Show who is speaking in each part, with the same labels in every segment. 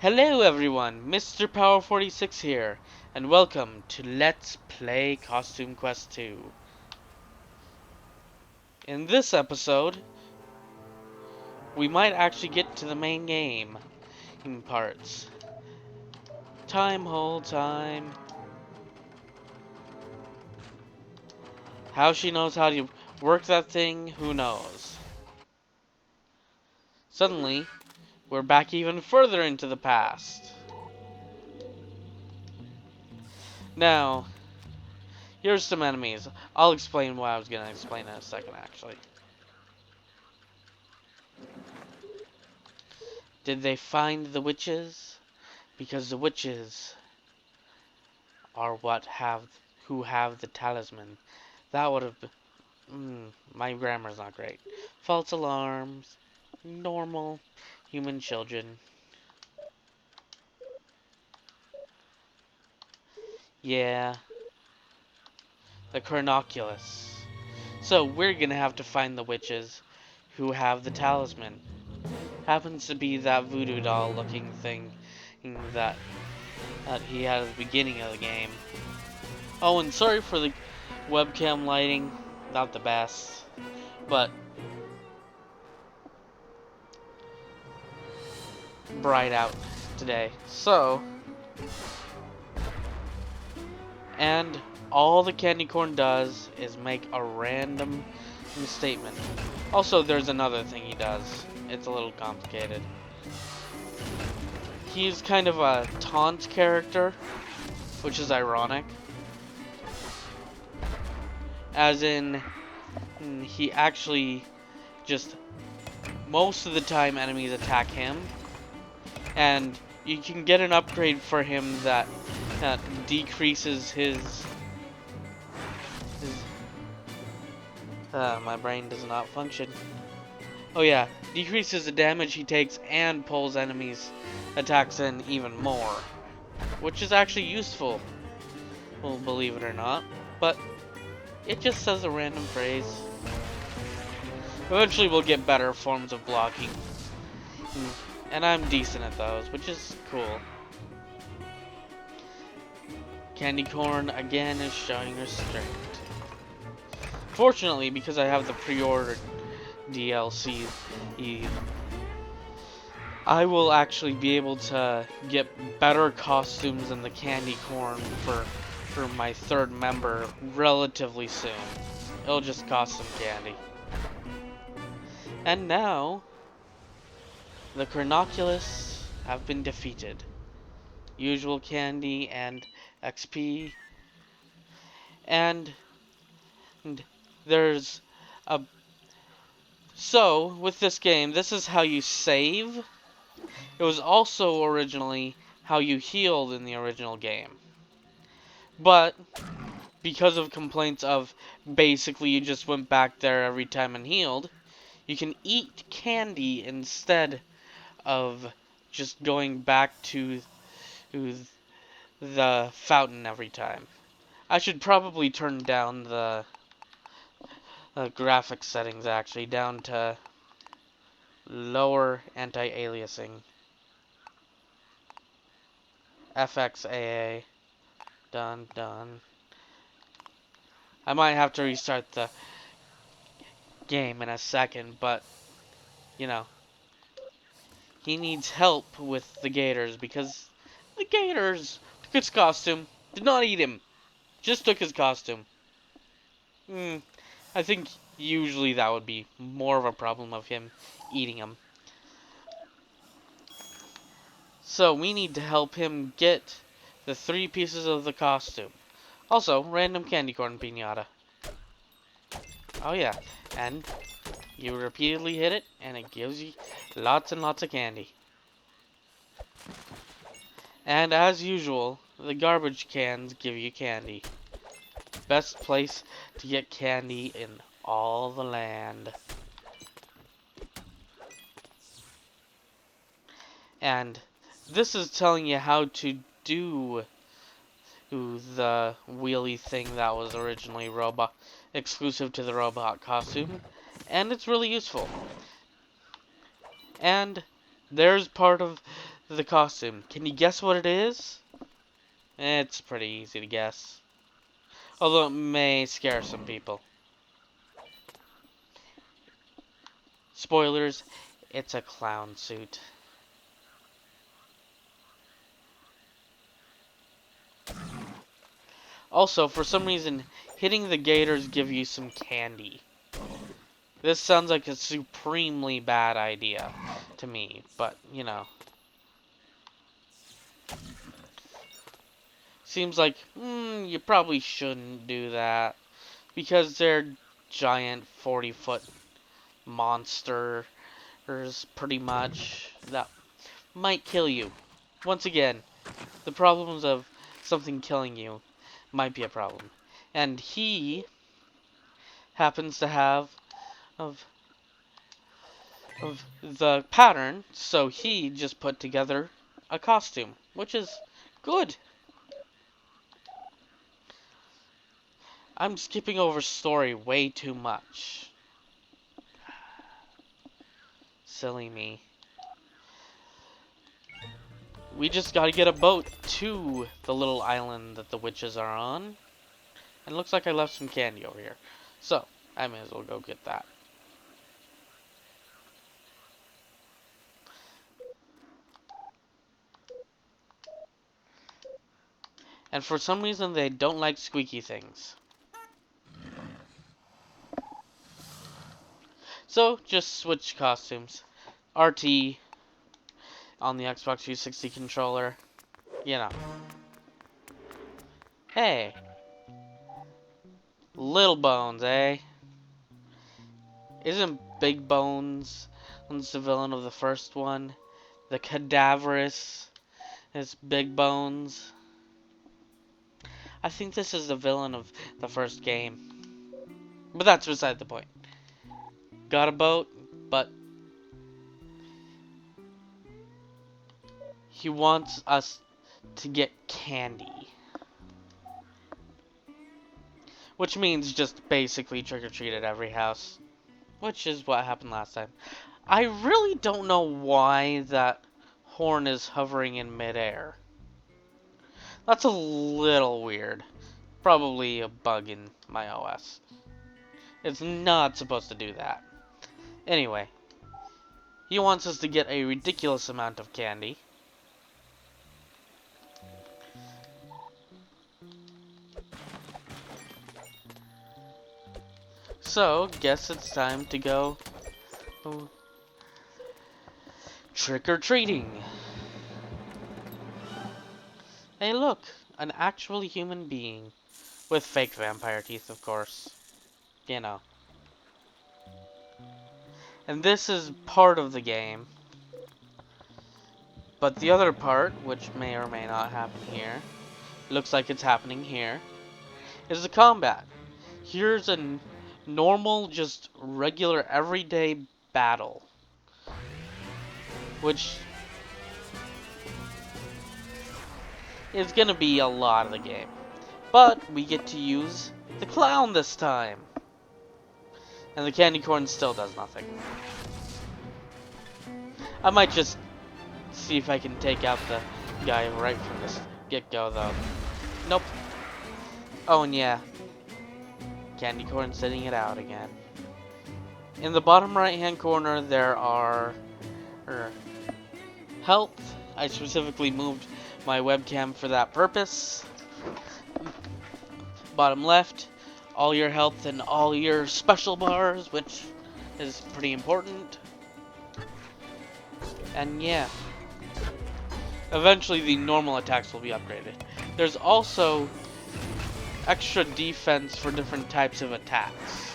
Speaker 1: Hello everyone, Mr. Power 46 here, and welcome to Let's Play Costume Quest 2. In this episode, we might actually get to the main game in parts. Time, hold time. How she knows how to work that thing, who knows. Suddenly, we're back even further into the past. Now, here's some enemies. I'll explain why I was going to explain in a second, actually. Did they find the witches? Because the witches are who have the talisman. That would have been, my grammar's not great. False alarms, normal, human children. Yeah, the Chronoculus. So we're gonna have to find the witches who have the talisman. Happens to be that voodoo doll looking thing that he had at the beginning of the game. Oh, and sorry for the webcam lighting, not the best, but bright out today. So, and all the candy corn does is make a random statement. Also, there's another thing he does. It's a little complicated. He's kind of a taunt character, which is ironic. As in, he actually just, most of the time enemies attack him, and you can get an upgrade for him that decreases his my brain does not function. Oh yeah, decreases the damage he takes and pulls enemies attacks in even more, which is actually useful, well, believe it or not, but it just says a random phrase. Eventually we'll get better forms of blocking, and I'm decent at those, which is cool. Candy corn again is showing restraint. Fortunately, because I have the pre-ordered DLC, I will actually be able to get better costumes than the candy corn for my third member relatively soon. It'll just cost some candy. And now, the Chronoculus have been defeated. Usual candy and XP. And there's a... So, with this game, this is how you save. It was also originally how you healed in the original game. But, because of complaints of basically you just went back there every time and healed, you can eat candy instead of just going back to the fountain every time. I should probably turn down the graphics settings actually down to lower anti-aliasing. FXAA. Done. I might have to restart the game in a second, but, you know, he needs help with the gators because the gators took his costume, did not eat him, just took his costume. I think usually that would be more of a problem of him eating him. So we need to help him get the 3 pieces of the costume. Also, random candy corn piñata. Oh yeah, and you repeatedly hit it, and it gives you lots and lots of candy. And as usual, the garbage cans give you candy. Best place to get candy in all the land. And this is telling you how to do the wheelie thing that was originally exclusive to the robot costume, and it's really useful. And there's part of the costume. Can you guess what it is? It's pretty easy to guess. Although it may scare some people. Spoilers, it's a clown suit. Also, for some reason, hitting the gators give you some candy. This sounds like a supremely bad idea to me, but, you know. Seems like, you probably shouldn't do that. Because they're giant 40-foot monsters, pretty much, that might kill you. Once again, the problems of something killing you might be a problem. And he happens to have of the pattern, so he just put together a costume, which is good. I'm skipping over story way too much. Silly me. We just gotta get a boat to the little island that the witches are on. And it looks like I left some candy over here. So, I may as well go get that. And for some reason, they don't like squeaky things. So, just switch costumes. RT on the Xbox 360 controller. You know. Hey. Little Bones, eh? Isn't Big Bones the villain of the first one? The Cadaverous is Big Bones. I think this is the villain of the first game. But that's beside the point. Got a boat, but he wants us to get candy. Which means just basically trick-or-treat at every house. Which is what happened last time. I really don't know why that horn is hovering in midair. That's a little weird. Probably a bug in my OS. It's not supposed to do that. Anyway. He wants us to get a ridiculous amount of candy. So, guess it's time to go trick-or-treating. Hey look, an actual human being. With fake vampire teeth, of course. You know. And this is part of the game. But the other part, which may or may not happen here, looks like it's happening here, is the combat. Here's a normal, just regular, everyday battle. Which is gonna be a lot of the game. But we get to use the clown this time. And the candy corn still does nothing. I might just see if I can take out the guy right from the get-go, though. Nope. Oh, and yeah. Candy corn sitting it out again. In the bottom right-hand corner, there are health. I specifically moved my webcam for that purpose. Bottom left, all your health and all your special bars, which is pretty important. And yeah. Eventually the normal attacks will be upgraded. There's also extra defense for different types of attacks.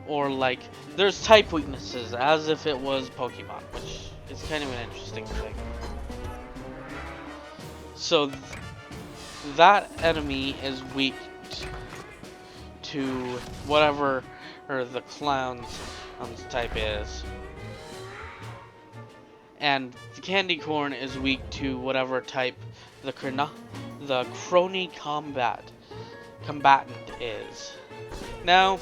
Speaker 1: Or like, there's type weaknesses as if it was Pokemon, which is kind of an interesting thing. So that enemy is weak to whatever the clown's type is. And the candy corn is weak to whatever type the crony combatant is. Now,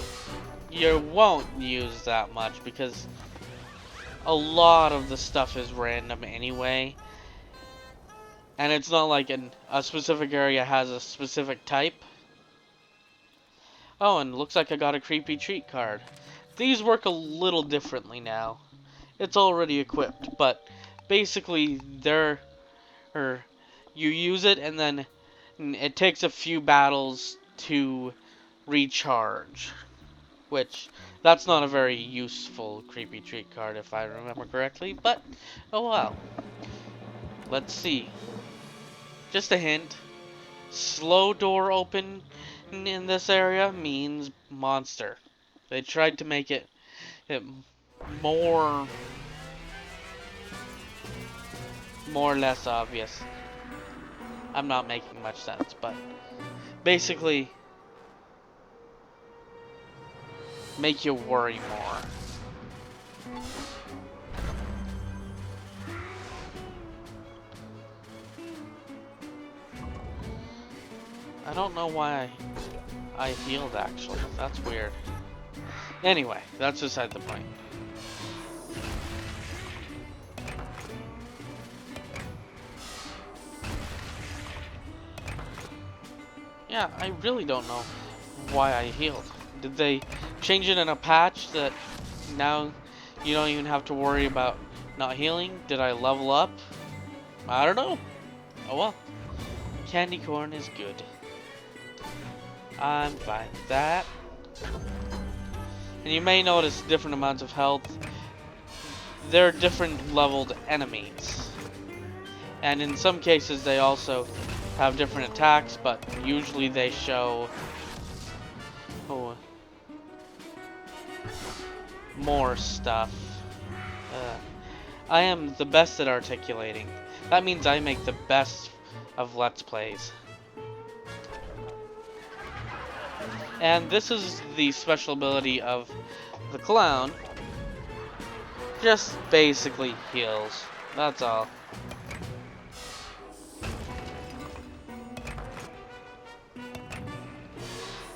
Speaker 1: you won't use that much because a lot of the stuff is random anyway. And it's not like a specific area has a specific type. Oh, and looks like I got a creepy treat card. These work a little differently now. It's already equipped, but basically or you use it and then it takes a few battles to recharge. Which, that's not a very useful creepy treat card if I remember correctly, but oh well. Let's see. Just a hint. Slow door open in this area means monster. They tried to make it more more or less obvious. I'm not making much sense, but basically make you worry more. I don't know why I healed actually. That's weird. Anyway, that's beside the point. Yeah, I really don't know why I healed. Did they change it in a patch that now you don't even have to worry about not healing? Did I level up? I don't know. Oh well. Candy corn is good. I'm fine with that. And you may notice different amounts of health. They're different leveled enemies. And in some cases they also have different attacks, but usually they show more stuff. I am the best at articulating. That means I make the best of Let's Plays. And this is the special ability of the clown. Just basically heals. That's all.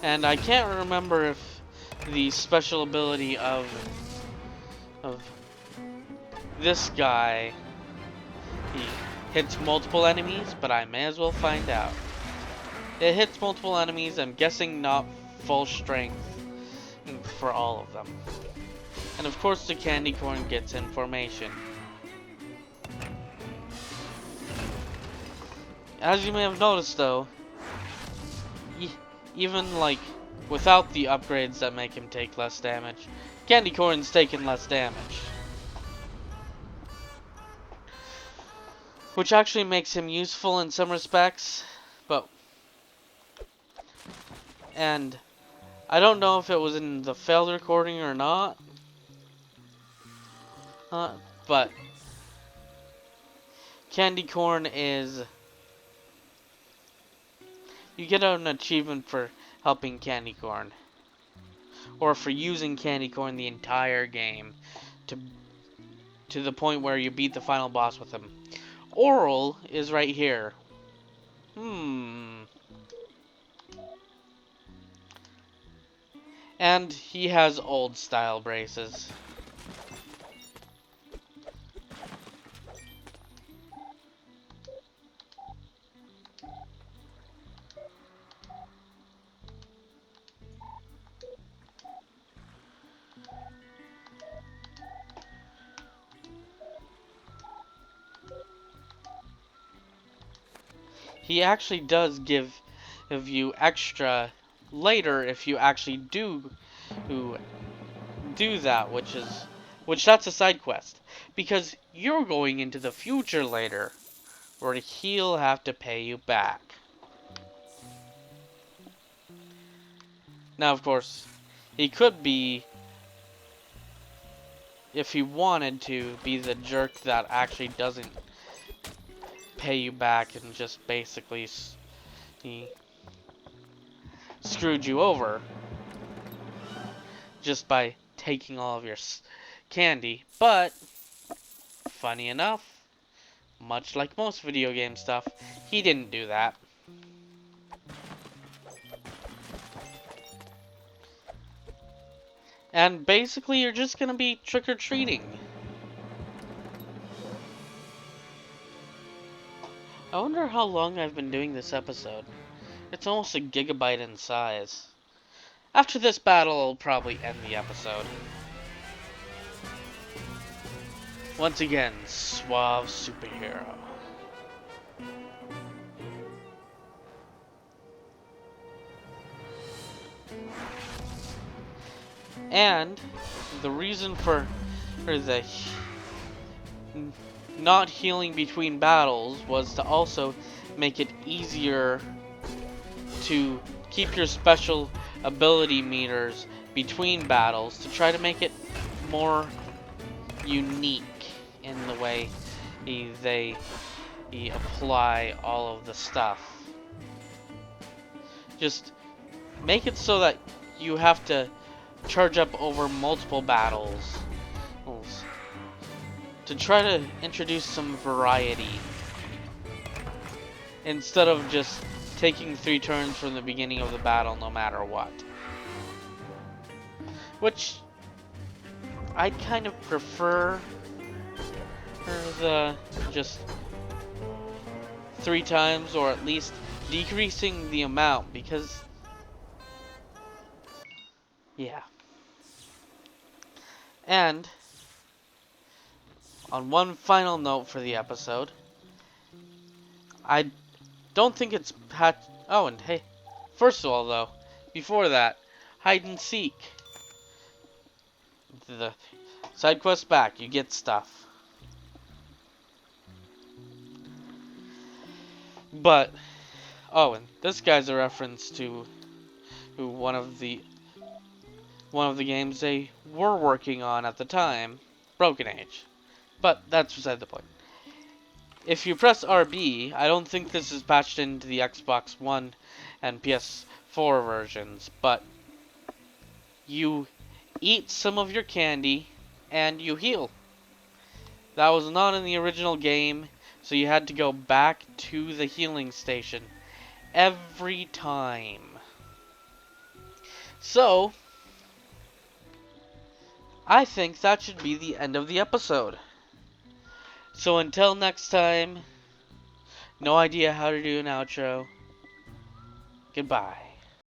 Speaker 1: And I can't remember if the special ability of this guy, he hits multiple enemies, but I may as well find out. It hits multiple enemies, I'm guessing not full strength for all of them. And of course the candy corn gets information. As you may have noticed though, even like without the upgrades that make him take less damage, candy corn's taking less damage. Which actually makes him useful in some respects, and I don't know if it was in the failed recording or not, but candy corn is, you get an achievement for helping candy corn, or for using candy corn the entire game to the point where you beat the final boss with him. Oral is right here. And he has old style braces. He actually does give you extra later if you actually do that, which that's a side quest, because you're going into the future later where he'll have to pay you back. Now of course he could be, if he wanted to, be the jerk that actually doesn't pay you back and just basically he screwed you over just by taking all of your candy. But funny enough, much like most video game stuff, he didn't do that. And basically, you're just gonna be trick-or-treating. I wonder how long I've been doing this episode. It's almost a gigabyte in size. After this battle, I'll probably end the episode. Once again, suave superhero. And the reason for the not healing between battles was to also make it easier to keep your special ability meters between battles to try to make it more unique in the way they apply all of the stuff. Just make it so that you have to charge up over multiple battles to try to introduce some variety instead of just taking 3 turns from the beginning of the battle no matter what. Which I'd kind of prefer the just 3 times, or at least decreasing the amount, because yeah. And on one final note for the episode, I don't think it's oh, and hey, first of all though, before that, hide and seek. The side quest back, you get stuff. But oh, and this guy's a reference to one of the games they were working on at the time, Broken Age. But that's beside the point. If you press RB, I don't think this is patched into the Xbox One and PS4 versions, but you eat some of your candy and you heal. That was not in the original game, so you had to go back to the healing station every time. So, I think that should be the end of the episode. So until next time, no idea how to do an outro. Goodbye.